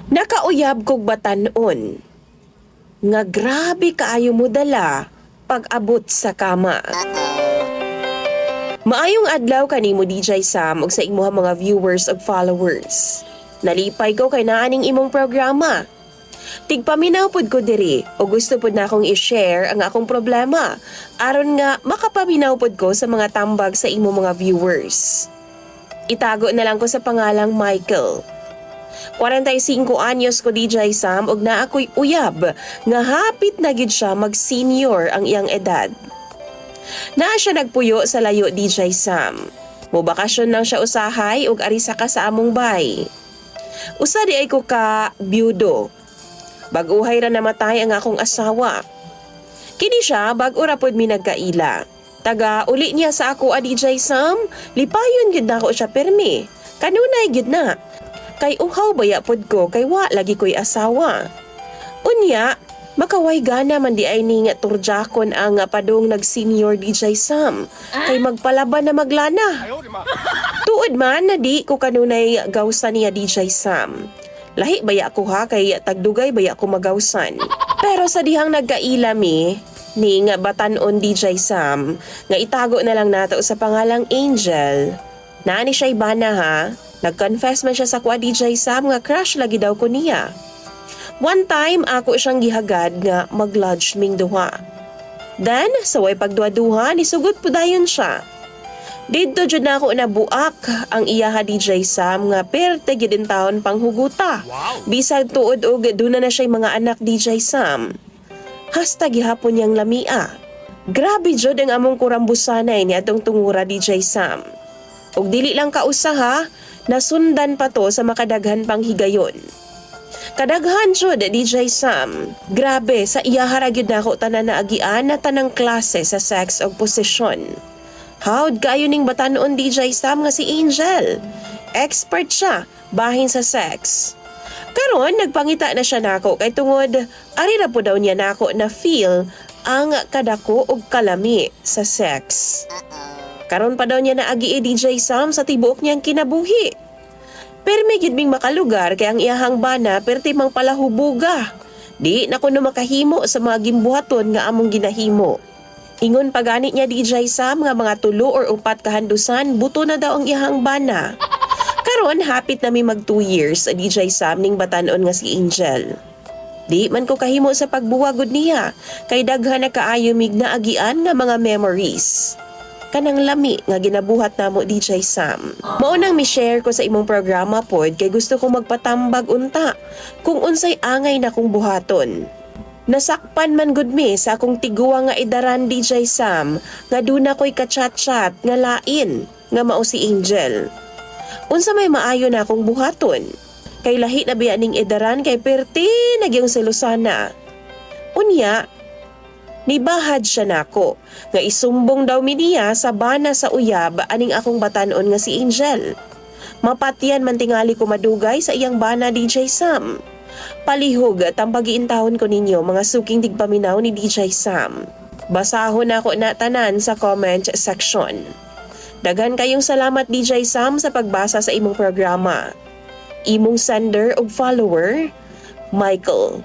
Nakauyab kog batan-on nga grabe kaayo mo dala pag-abot sa kama. Maayong adlaw kanimo DJ Sam ug sa imuha mga viewers ug followers. Nalipay ko kay naaning imong programa. Tigpaminaw pud ko diri o gusto pud na akong i-share ang akong problema aron nga makapaminaw pud ko sa mga tambag sa imong mga viewers. Itago na lang ko sa pangalang Michael. 45 anyos ko DJ Sam ug naa ako'y uyab nga hapit na gid siya mag-senior ang iyang edad. Naa siya nagpuyo sa layo DJ Sam. Mobakasyon lang siya usahay ug arisa ka sa among bay. Usa di ay ko ka byudo. Bag-uhay ra namatay ang akong asawa. Kini siya bag-o ra pod mi nagkaila. Taga uli niya sa ako a DJ Sam, lipayon gid nako siya permi. Kanunay gid na. Kay uhaw baya pod ko kay wa lagi ko'y asawa. Unya, makaway gana man di ay ni nga turjakon ang padong nag-senior DJ Sam. Kay magpalaban na maglana. Tuod man na di ko kanunay gawsa niya DJ Sam. Lahi baya ko ha kay tagdugay baya ko magawsan. Pero sa dihang nagkaila mi, ni nga batan-on DJ Sam, nga itago na lang nato sa pangalang Angel. Naani siya'y bana ha. Nag-confess man siya sa kwa DJ Sam nga crush lagi daw ko niya. One time ako siyang gihagad nga mag-lodge ming duha. Then, saway pagduha-duha, nisugod po dayon siya. Dito jud na ako nabuak ang iyaha DJ Sam nga perte gid in taon panghuguta. Bisag tuod og duna na siya mga anak DJ Sam. Hasta gihapon niyang lamia. Grabe jud ang among kurambusanay ni atong tungura DJ Sam. Og dili lang kausa ha, nasundan pa to sa makadaghan pang higayon. Kadaghan jud DJ Sam. Grabe sa iya haragid nako tanan na agian na tanang klase sa sex og posisyon. Howd kaayo ning batan-on DJ Sam nga si Angel. Expert siya bahin sa sex. Karon nagpangita na siya nako kay tungod ari ra po daw niya nako na feel ang kadako og kalami sa sex. Karon pa daw niya naagi DJ Sam sa tibuok niyang kinabuhi. Permi gid ming makalugar kay ang iyahang bana perti mang palahubuga. Di na kuno makahimo sa mga gimbuhaton nga among ginahimo. Ingon pagani niya DJ Sam nga mga 3 or 4 kahandusan buto na daw ang iyahang bana. Karon hapit na mi mag 2 years DJ Sam ning batan-on nga si Angel. Di man ko kahimo sa pagbuwagod niya kay daghan na kaayo mig naagian nga mga memories. Kanang lami nga ginabuhat namo DJ Sam. Mao nang mi-share ko sa imong programa pod kay gusto kong magpatambag unta kung unsay angay na kong buhaton. Nasakpan man gud mi sa akong tiguwa nga idaran DJ Sam nga duna ko'y kachat-chat nga lain nga mao si Angel. Unsa may maayo na akong buhaton? Kay lahi na biya ning idaran kay perti nagyong selusana. Unya, nibahad siya nako nga isumbong daw mi niya sa bana sa uyab aning akong batan-on nga si Angel. Mapatian man tingali ko madugay sa iyang bana DJ Sam. Palihog tambagiintahon ko ninyo mga suking tigpaminaw ni DJ Sam. Basahon ako na tanan sa comment section. Daghan kayong salamat DJ Sam sa pagbasa sa imong programa. Imong sender ug follower, Michael.